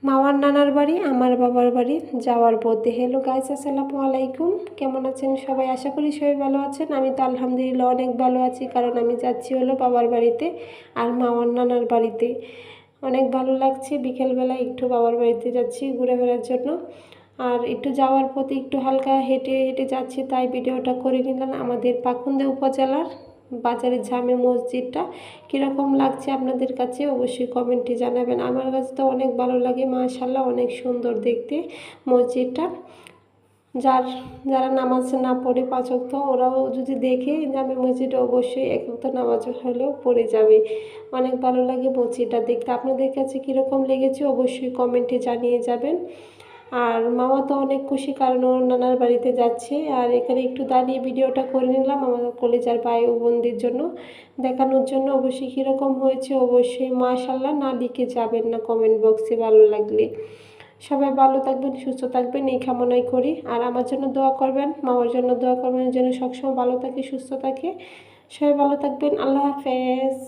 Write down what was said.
মামার নানার বাড়ি আমার বাবার বাড়ি যাওয়ার পথে। হ্যালো গাইস, আসসালামু আলাইকুম। কেমন আছেন সবাই? আশা করি সবাই ভালো আছেন। আমি তো আলহামদুলিল্লাহ অনেক ভালো আছি, কারণ আমি যাচ্ছি হলো বাবার বাড়িতে আর মামার নানার বাড়িতে। অনেক ভালো লাগছে, বিকেলবেলা একটু বাবার বাড়িতে যাচ্ছি ঘুরে বেড়ার জন্য। আর একটু যাওয়ার পথে একটু হালকা হেঁটে হেঁটে যাচ্ছি, তাই ভিডিওটা করে নিলাম। আমাদের পাকুন্দে উপজেলার বাজারের জামে মসজিদটা কীরকম লাগছে আপনাদের কাছে অবশ্যই কমেন্টে জানাবেন। আমার কাছে তো অনেক ভালো লাগে, মাশাআল্লাহ অনেক সুন্দর দেখতে মসজিদটা। যারা নামাজ না পড়ে পাঁচ ওয়াক্ত, ওরাও যদি দেখে জামে মসজিদে অবশ্যই এক ওয়াক্ত নামাজ হলেও পড়ে যাবে। অনেক ভালো লাগে মসজিদটা দেখতে। আপনাদের কাছে কীরকম লেগেছে অবশ্যই কমেন্টে জানিয়ে যাবেন। আর মামা তো অনেক খুশি, কারণ ওর নানার বাড়িতে যাচ্ছে। আর এখানে একটু দাঁড়িয়ে ভিডিওটা করে নিলাম আমার কলেজার ভাই ও বোনদের জন্য দেখানোর জন্য। অবশ্যই কীরকম হয়েছে অবশ্যই মাশাআল্লাহ না লিখে যাবেন না কমেন্ট বক্সে ভালো লাগলে। সবাই ভালো থাকবেন, সুস্থ থাকবেন এই কামনাই করি। আর আমার জন্য দোয়া করবেন, মামার জন্য দোয়া করবেন যেন সবসময় ভালো থাকে সুস্থ থাকে। সবাই ভালো থাকবেন, আল্লাহ হাফেজ।